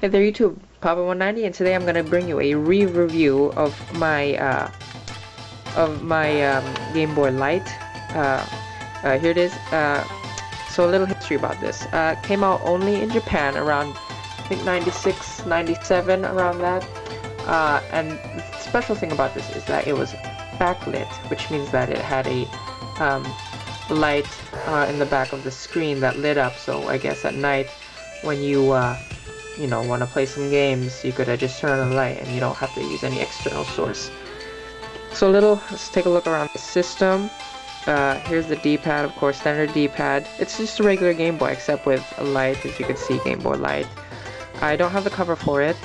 Hey there YouTube, Papa190, and today I'm gonna bring you a re-review of my Game Boy Light. Here it is. So a little history about this. Came out only in Japan around, I think 96, 97, around that. And the special thing about this is that it was backlit, which means that it had a light in the back of the screen that lit up. So I guess at night when you want to play some games, you could just turn on the light and you don't have to use any external source. So let's take a look around the system. Here's the D-pad, of course, standard D-pad. It's just a regular Game Boy except with a light, as you can see, Game Boy Light. I don't have the cover for it.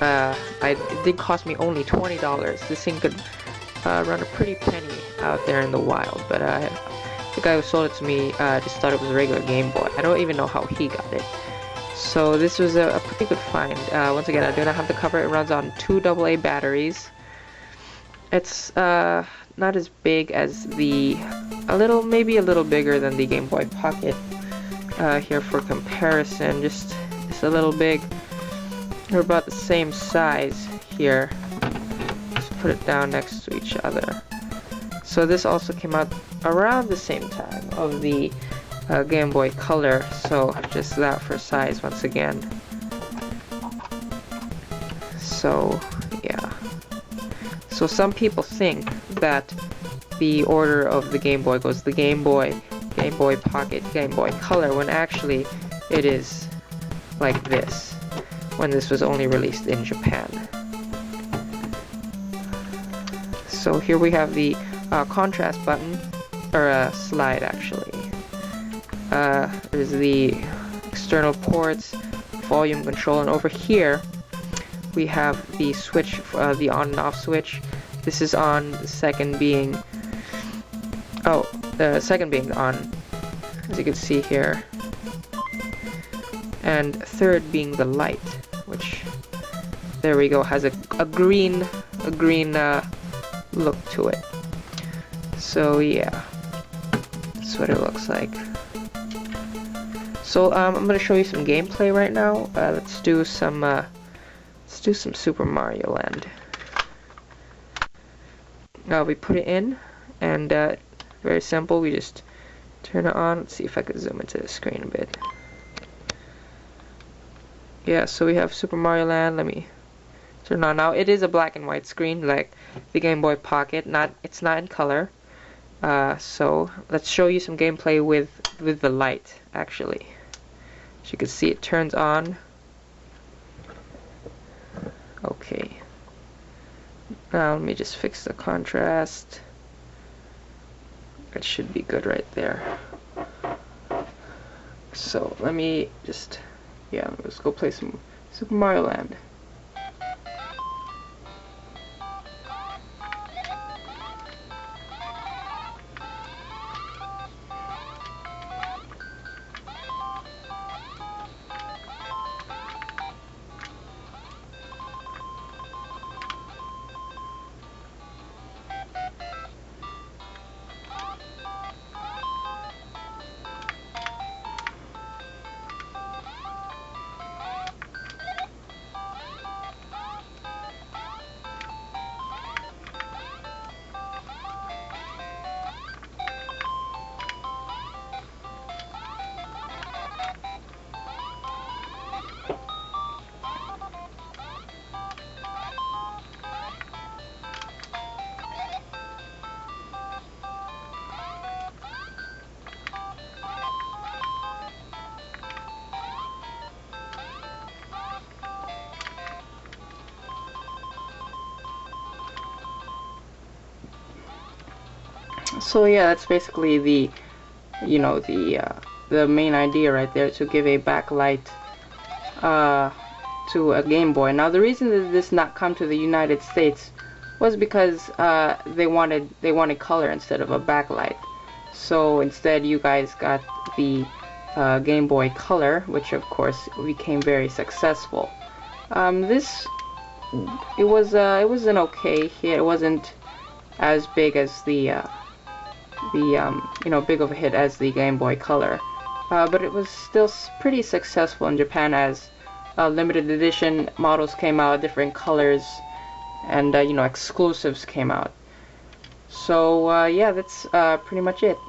It did cost me only $20. This thing could run a pretty penny out there in the wild, but the guy who sold it to me just thought it was a regular Game Boy. I don't even know how he got it. So this was a pretty good find. Once again, I do not have the cover. It runs on 2 AA batteries. It's not as big as maybe a little bigger than the Game Boy Pocket. Here for comparison, just a little big. They're about the same size here. Just put it down next to each other. So this also came out around the same time of the Game Boy Color, so just that for size once again. So yeah. So some people think that the order of the Game Boy goes the Game Boy, Game Boy Pocket, Game Boy Color, when actually it is like this, when this was only released in Japan. So here we have the contrast button, or slide actually. There's the external ports, volume control, and over here we have the switch, the on and off switch. This is on, the second being on, as you can see here, and third being the light, which, there we go, has a green look to it. So yeah, that's what it looks like. So I'm gonna show you some gameplay right now. Let's do some Super Mario Land. We put it in, and very simple. We just turn it on. Let's see if I could zoom into the screen a bit. Yeah, so we have Super Mario Land. Let me turn it on now. It is a black and white screen, like the Game Boy Pocket. It's not in color. So let's show you some gameplay with the light actually. As you can see, it turns on. Okay. Now let me just fix the contrast. It should be good right there. So let me just, let's go play some Super Mario Land. So yeah, that's basically the main idea right there, to give a backlight to a Game Boy. Now the reason that this not come to the United States was because they wanted color instead of a backlight. So instead you guys got the Game Boy Color, which of course became very successful. It was an okay hit. It wasn't as big as the big of a hit as the Game Boy Color, but it was still pretty successful in Japan, as limited edition models came out, different colors, and you know, exclusives came out. So yeah, that's pretty much it.